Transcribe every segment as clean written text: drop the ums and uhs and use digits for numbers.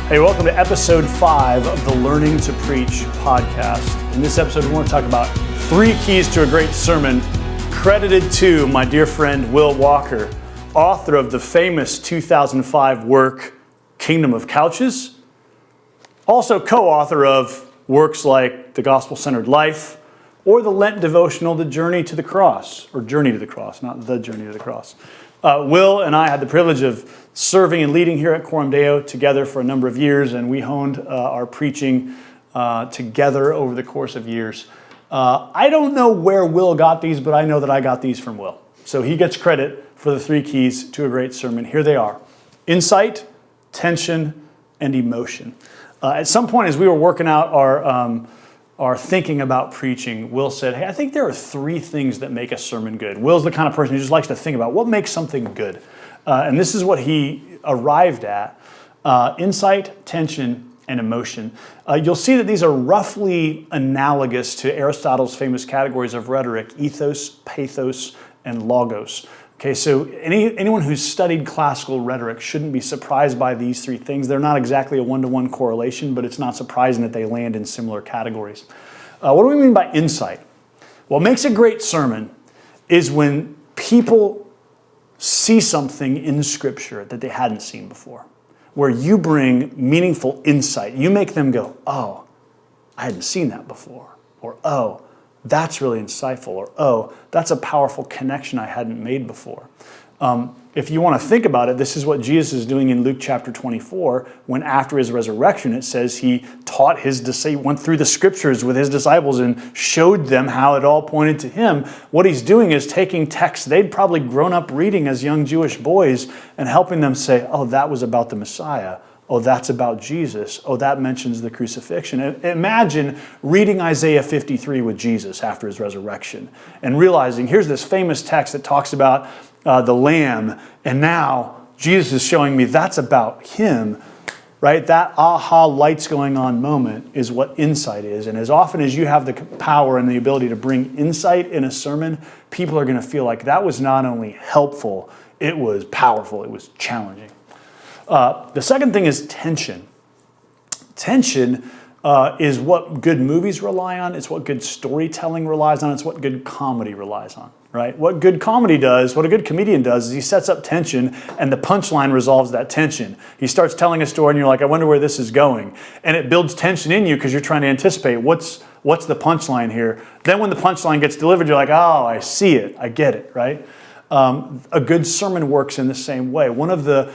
Hey, welcome to episode 5 of the Learning to Preach podcast. In this episode, we want to talk about 3 keys to a great sermon, credited to my dear friend Will Walker, author of the famous 2005 work, Kingdom of Couches, also co-author of works like The Gospel-Centered Life, or the Lent devotional, The Journey to the Cross, or Journey to the Cross, not The Journey to the Cross. Will and I had the privilege of serving and leading here at Coram Deo together for a number of years, and we honed our preaching together over the course of years. I don't know where Will got these, but I know that I got these from Will. So he gets credit for the 3 keys to a great sermon. Here they are: insight, tension, and emotion. At some point as we were working out our thinking about preaching, Will said, hey, I think there are 3 things that make a sermon good. Will's the kind of person who just likes to think about what makes something good. And this is what he arrived at: insight, tension, and emotion. You'll see that these are roughly analogous to Aristotle's famous categories of rhetoric: ethos, pathos, and logos. Okay, so anyone who's studied classical rhetoric shouldn't be surprised by these 3 things. They're not exactly a one-to-one correlation, but it's not surprising that they land in similar categories. What do we mean by insight? What makes a great sermon is when people see something in Scripture that they hadn't seen before, where you bring meaningful insight. You make them go, oh, I hadn't seen that before, or oh, that's really insightful, or oh, that's a powerful connection I hadn't made before. If you want to think about it, this is what Jesus is doing in Luke chapter 24, when after his resurrection, it says he taught went through the Scriptures with his disciples and showed them how it all pointed to him. What he's doing is taking texts they'd probably grown up reading as young Jewish boys and helping them say, oh, that was about the Messiah. Oh, that's about Jesus. Oh, that mentions the crucifixion. Imagine reading Isaiah 53 with Jesus after his resurrection and realizing here's this famous text that talks about the Lamb, and now Jesus is showing me that's about him, right? That aha, lights going on moment is what insight is. And as often as you have the power and the ability to bring insight in a sermon, people are going to feel like that was not only helpful, it was powerful, it was challenging. The second thing is tension. Tension is what good movies rely on. It's what good storytelling relies on. It's what good comedy relies on, right? What good comedy does, what a good comedian does, is he sets up tension and the punchline resolves that tension. He starts telling a story and you're like, I wonder where this is going. And it builds tension in you because you're trying to anticipate what's the punchline here. Then when the punchline gets delivered, you're like, oh, I see it. I get it, right? A good sermon works in the same way. One of the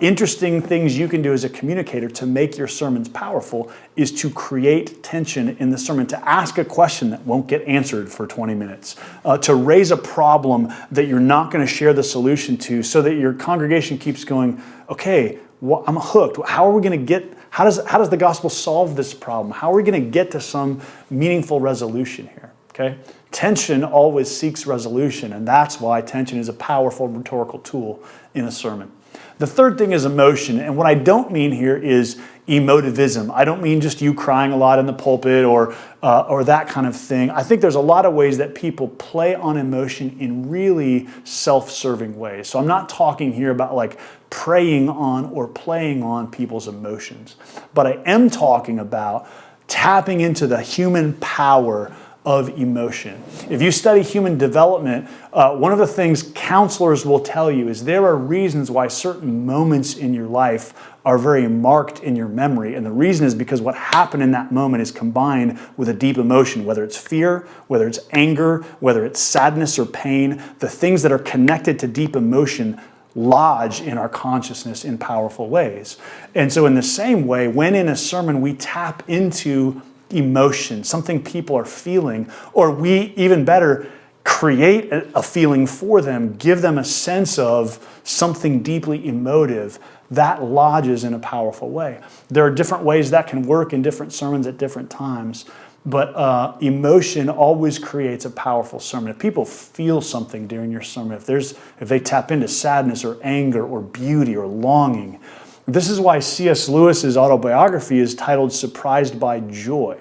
interesting things you can do as a communicator to make your sermons powerful is to create tension in the sermon, to ask a question that won't get answered for 20 minutes, to raise a problem that you're not going to share the solution to, so that your congregation keeps going, okay, well, I'm hooked. How are we going to get, how does the gospel solve this problem? How are we going to get to some meaningful resolution here? Okay? Tension always seeks resolution, and that's why tension is a powerful rhetorical tool in a sermon. The third thing is emotion, and what I don't mean here is emotivism. I don't mean just you crying a lot in the pulpit or that kind of thing. I think there's a lot of ways that people play on emotion in really self-serving ways. So I'm not talking here about like preying on or playing on people's emotions, but I am talking about tapping into the human power of emotion. If you study human development, one of the things counselors will tell you is there are reasons why certain moments in your life are very marked in your memory. And the reason is because what happened in that moment is combined with a deep emotion, whether it's fear, whether it's anger, whether it's sadness or pain. The things that are connected to deep emotion lodge in our consciousness in powerful ways. And so in the same way, when in a sermon we tap into emotion, something people are feeling, or we, even better, create a feeling for them, give them a sense of something deeply emotive, that lodges in a powerful way. There are different ways that can work in different sermons at different times, but emotion always creates a powerful sermon. If people feel something during your sermon, if they tap into sadness or anger or beauty or longing, this is why C.S. Lewis's autobiography is titled Surprised by Joy.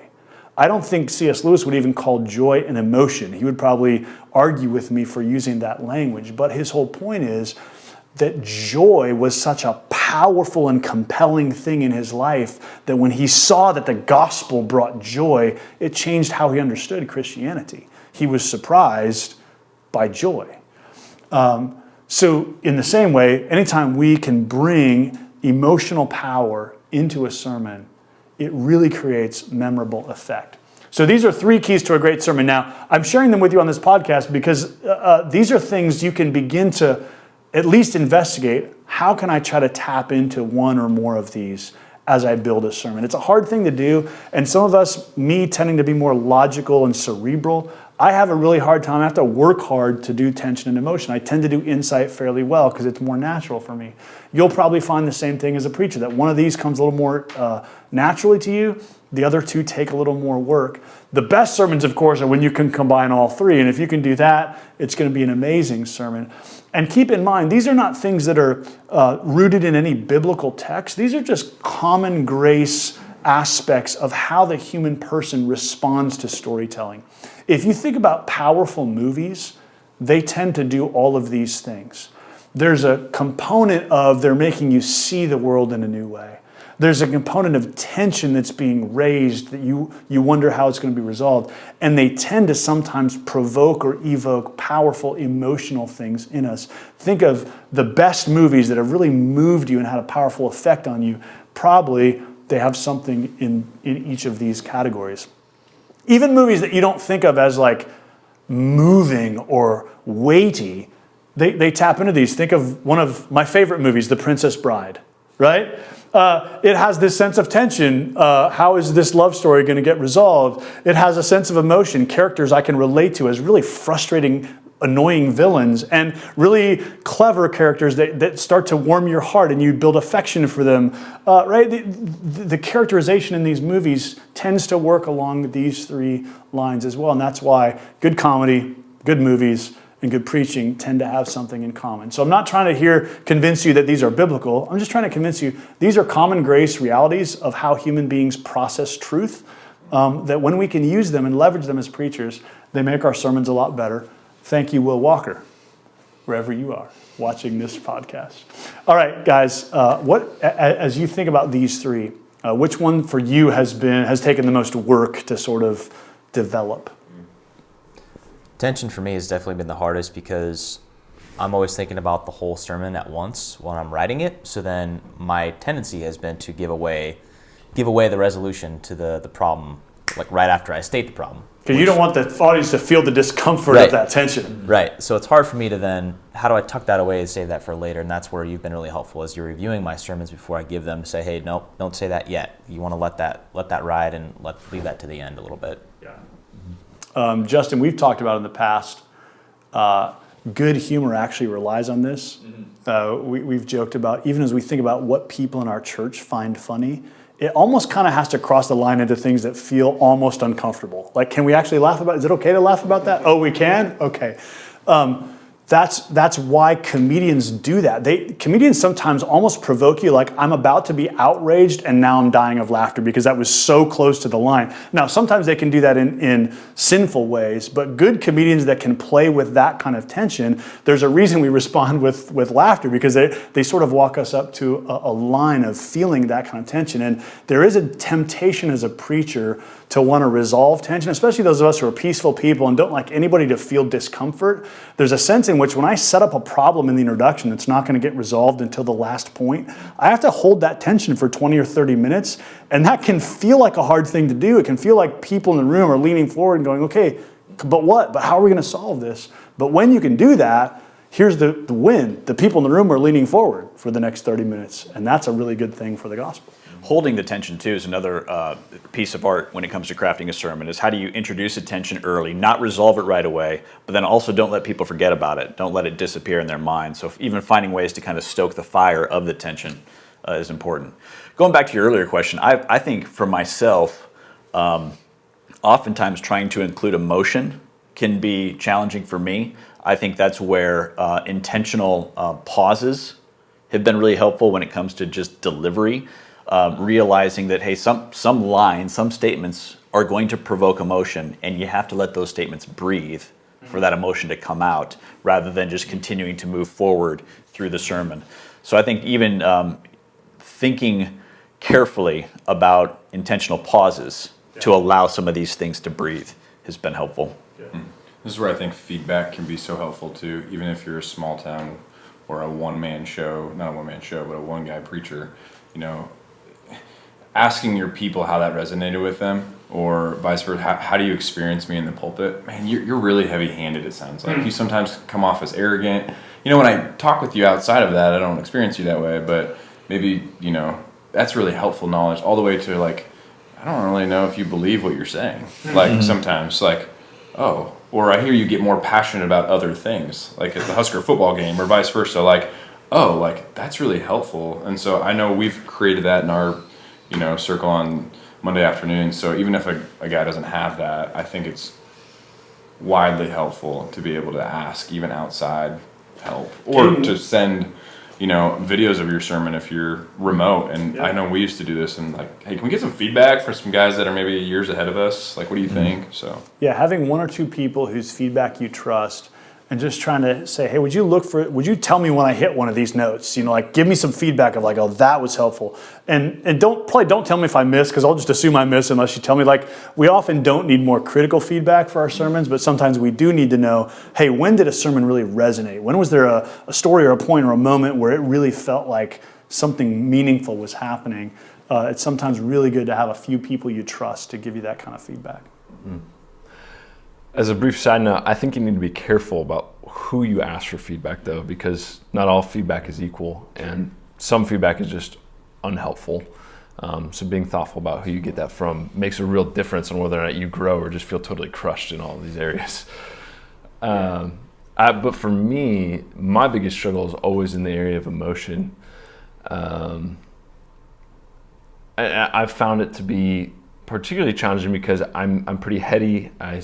I don't think C.S. Lewis would even call joy an emotion. He would probably argue with me for using that language. But his whole point is that joy was such a powerful and compelling thing in his life that when he saw that the gospel brought joy, it changed how he understood Christianity. He was surprised by joy. So in the same way, anytime we can bring emotional power into a sermon, it really creates memorable effect. So these are 3 keys to a great sermon. Now, I'm sharing them with you on this podcast because these are things you can begin to at least investigate. How can I try to tap into one or more of these as I build a sermon? It's a hard thing to do, and some of us, me tending to be more logical and cerebral, I have a really hard time. I have to work hard to do tension and emotion. I tend to do insight fairly well because it's more natural for me. You'll probably find the same thing as a preacher, that one of these comes a little more naturally to you. The other 2 take a little more work. The best sermons, of course, are when you can combine all 3. And if you can do that, it's going to be an amazing sermon. And keep in mind, these are not things that are rooted in any biblical text. These are just common grace aspects of how the human person responds to storytelling. If you think about powerful movies, they tend to do all of these things. There's a component of they're making you see the world in a new way. There's a component of tension that's being raised that you wonder how it's going to be resolved. And they tend to sometimes provoke or evoke powerful emotional things in us. Think of the best movies that have really moved you and had a powerful effect on you. Probably they have something in each of these categories. Even movies that you don't think of as like moving or weighty, they tap into these. Think of one of my favorite movies, The Princess Bride, right? It has this sense of tension. How is this love story going to get resolved? It has a sense of emotion, characters I can relate to as really frustrating, annoying villains, and really clever characters that start to warm your heart and you build affection for them. Right? The characterization in these movies tends to work along these 3 lines as well. And that's why good comedy, good movies, and good preaching tend to have something in common. So I'm not trying to convince you that these are biblical. I'm just trying to convince you these are common grace realities of how human beings process truth, that when we can use them and leverage them as preachers, they make our sermons a lot better. Thank you, Will Walker, wherever you are watching this podcast. All right, guys, as you think about these 3, which one for you has taken the most work to sort of develop? Tension for me has definitely been the hardest because I'm always thinking about the whole sermon at once when I'm writing it. So then my tendency has been to give away the resolution to the problem, like right after I state the problem. Because you don't want the audience to feel the discomfort of that tension. Right. So it's hard for me to then, how do I tuck that away and save that for later? And that's where you've been really helpful as you're reviewing my sermons before I give them. Say, hey, nope, don't say that yet. You want to let that ride and leave that to the end a little bit. Yeah. Justin, we've talked about in the past, good humor actually relies on this. We've joked about, even as we think about what people in our church find funny, it almost kind of has to cross the line into things that feel almost uncomfortable. Like, can we actually laugh about it? Is it okay to laugh about that? Oh, we can? Okay. That's why comedians do that. Comedians sometimes almost provoke you, like I'm about to be outraged and now I'm dying of laughter because that was so close to the line. Now, sometimes they can do that in sinful ways, but good comedians that can play with that kind of tension, there's a reason we respond with laughter because they sort of walk us up to a line of feeling that kind of tension. And there is a temptation as a preacher to want to resolve tension, especially those of us who are peaceful people and don't like anybody to feel discomfort. There's a sense in which when I set up a problem in the introduction that's not going to get resolved until the last point, I have to hold that tension for 20 or 30 minutes, and that can feel like a hard thing to do. It can feel like people in the room are leaning forward and going, okay, but what? But how are we going to solve this? But when you can do that, here's the win. The people in the room are leaning forward for the next 30 minutes, and that's a really good thing for the gospel. Holding the tension, too, is another piece of art when it comes to crafting a sermon, is how do you introduce a tension early, not resolve it right away, but then also don't let people forget about it. Don't let it disappear in their mind. So even finding ways to kind of stoke the fire of the tension is important. Going back to your earlier question, I think for myself, oftentimes trying to include emotion can be challenging for me. I think that's where intentional pauses have been really helpful when it comes to just delivery. Realizing that, hey, some lines, some statements are going to provoke emotion, and you have to let those statements breathe for that emotion to come out, rather than just continuing to move forward through the sermon. So I think even thinking carefully about intentional pauses to allow some of these things to breathe has been helpful. This is where I think feedback can be so helpful too, even if you're a small town or a one-man show, not a one-man show, but a one-guy preacher, asking your people how that resonated with them, or vice versa. How do you experience me in the pulpit? Man, you're really heavy-handed, it sounds like. You sometimes come off as arrogant. When I talk with you outside of that, I don't experience you that way, but maybe, that's really helpful knowledge, all the way to I don't really know if you believe what you're saying. Sometimes, or I hear you get more passionate about other things, like at the Husker football game, or vice versa. That's really helpful. And so I know we've created that in our, circle on Monday afternoon. So even if a guy doesn't have that, I think it's widely helpful to be able to ask even outside help, or to send, videos of your sermon if you're remote. And I know we used to do this, and hey, can we get some feedback for some guys that are maybe years ahead of us? What do you think? So having one or two people whose feedback you trust, and just trying to say, hey, would you tell me when I hit one of these notes? Give me some feedback of oh, that was helpful. And don't tell me if I miss, because I'll just assume I miss unless you tell me. We often don't need more critical feedback for our sermons, but sometimes we do need to know, hey, when did a sermon really resonate? When was there a story or a point or a moment where it really felt like something meaningful was happening? It's sometimes really good to have a few people you trust to give you that kind of feedback. As a brief side note, I think you need to be careful about who you ask for feedback, though, because not all feedback is equal, and some feedback is just unhelpful. So being thoughtful about who you get that from makes a real difference on whether or not you grow or just feel totally crushed in all of these areas. But for me, my biggest struggle is always in the area of emotion. I've found it to be particularly challenging because I'm pretty heady. I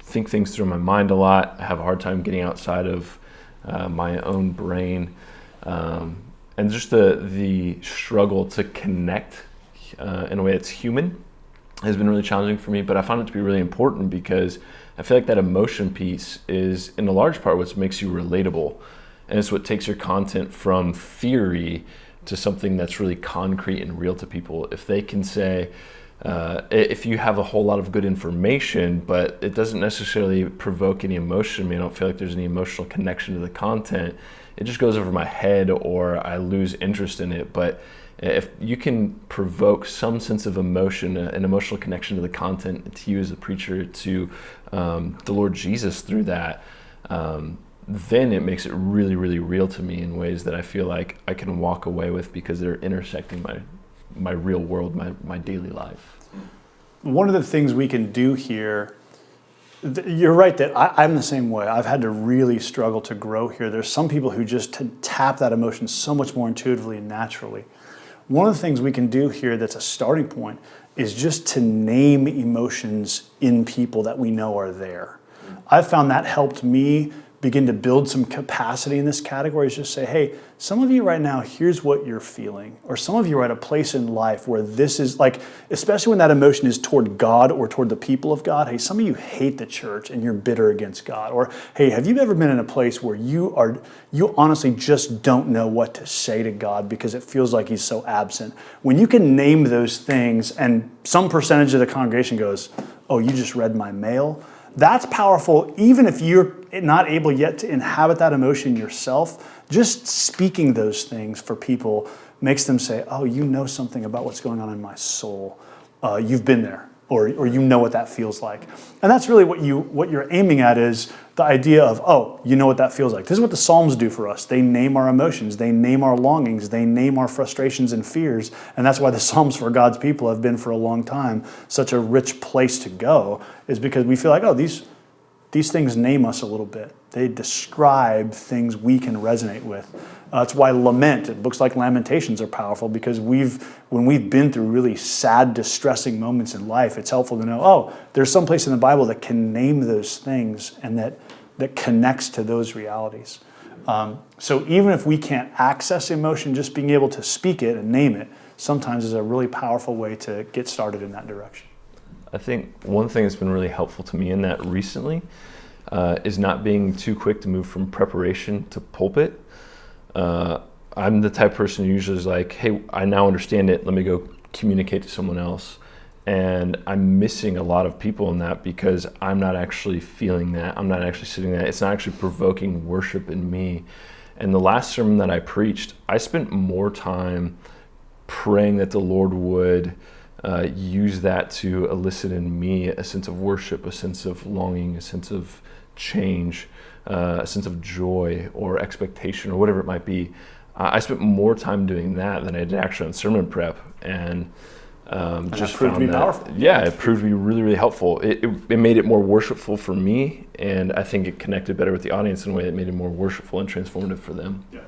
think things through my mind a lot. I have a hard time getting outside of my own brain, and just the struggle to connect in a way that's human has been really challenging for me. But I found it to be really important because I feel like that emotion piece is, in a large part, what makes you relatable, and it's what takes your content from theory to something that's really concrete and real to people. If they can say, if you have a whole lot of good information, but it doesn't necessarily provoke any emotion, I don't feel like there's any emotional connection to the content, it just goes over my head or I lose interest in it. But if you can provoke some sense of emotion, an emotional connection to the content, to you as a preacher, to the Lord Jesus through that, then it makes it really, really real to me in ways that I feel like I can walk away with because they're intersecting my real world, my daily life. One of the things we can do here, you're right that I'm the same way. I've had to really struggle to grow here. There's some people who just tap that emotion so much more intuitively and naturally. One of the things we can do here that's a starting point is just to name emotions in people that we know are there. I've found that helped me begin to build some capacity in this category, is just say, hey, some of you right now, here's what you're feeling. Or some of you are at a place in life where this is especially when that emotion is toward God or toward the people of God. Hey, some of you hate the church and you're bitter against God. Or, hey, have you ever been in a place where you honestly just don't know what to say to God because it feels like he's so absent? When you can name those things and some percentage of the congregation goes, oh, you just read my mail? That's powerful, even if you're not able yet to inhabit that emotion yourself. Just speaking those things for people makes them say, oh, you know something about what's going on in my soul. You've been there, or you know what that feels like. And that's really what you're aiming at, is the idea of, oh, you know what that feels like. This is what the Psalms do for us. They name our emotions. They name our longings. They name our frustrations and fears. And that's why the Psalms for God's people have been for a long time such a rich place to go, is because we feel like, oh, these things name us a little bit. They describe things we can resonate with. That's why lament, books like Lamentations are powerful, because when we've been through really sad, distressing moments in life, it's helpful to know, oh, there's some place in the Bible that can name those things and that connects to those realities. So even if we can't access emotion, just being able to speak it and name it sometimes is a really powerful way to get started in that direction. I think one thing that's been really helpful to me in that recently is not being too quick to move from preparation to pulpit. I'm the type of person who usually is like, hey, I now understand it. Let me go communicate to someone else. And I'm missing a lot of people in that because I'm not actually feeling that. I'm not actually sitting there. It's not actually provoking worship in me. And the last sermon that I preached, I spent more time praying that the Lord would use that to elicit in me a sense of worship, a sense of longing, a sense of change, a sense of joy or expectation or whatever it might be. I spent more time doing that than I did actually on sermon prep, and just proved to be powerful. Yeah, it proved to be really, really helpful. It made it more worshipful for me, and I think it connected better with the audience in a way that made it more worshipful and transformative for them. Yeah.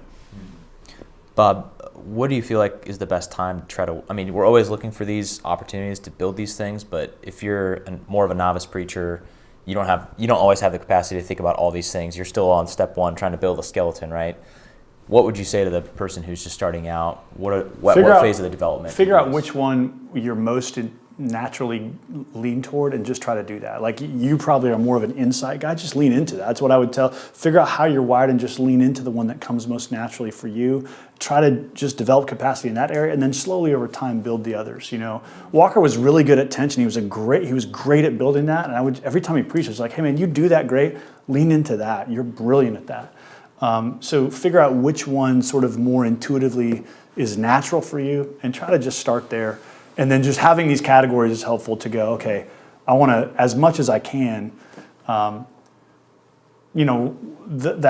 Bob, what do you feel like is the best time to try to, I mean, we're always looking for these opportunities to build these things, but if you're more of a novice preacher, you don't always have the capacity to think about all these things. You're still on step one trying to build a skeleton, right? What would you say to the person who's just starting out? What phase of the development? Figure out which one you're most naturally lean toward and just try to do that. Like, you probably are more of an insight guy, just lean into that. That's what I would tell. Figure out how you're wired and just lean into the one that comes most naturally for you. Try to just develop capacity in that area, and then slowly over time build the others. You know, Walker was really good at tension. He was great at building that. And every time he preached, I was like, hey man, you do that great. Lean into that. You're brilliant at that. So figure out which one sort of more intuitively is natural for you and try to just start there. And then just having these categories is helpful to go, okay, I want to, as much as I can, that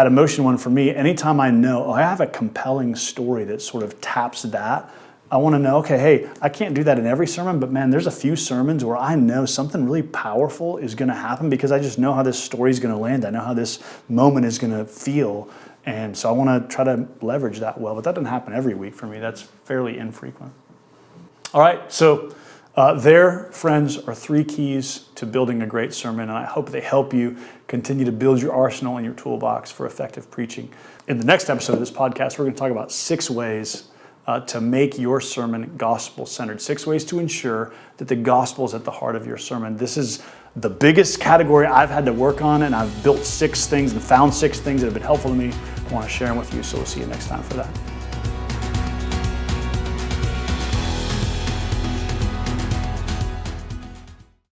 emotion one for me, anytime I know, I have a compelling story that sort of taps that, I want to know, okay, hey, I can't do that in every sermon, but man, there's a few sermons where I know something really powerful is going to happen because I just know how this story is going to land. I know how this moment is going to feel. And so I want to try to leverage that well, but that doesn't happen every week for me. That's fairly infrequent. All right, so there, friends, are 3 keys to building a great sermon, and I hope they help you continue to build your arsenal and your toolbox for effective preaching. In the next episode of this podcast, we're going to talk about 6 ways to make your sermon gospel-centered, 6 ways to ensure that the gospel is at the heart of your sermon. This is the biggest category I've had to work on, and I've built 6 things and found 6 things that have been helpful to me. I want to share them with you, so we'll see you next time for that.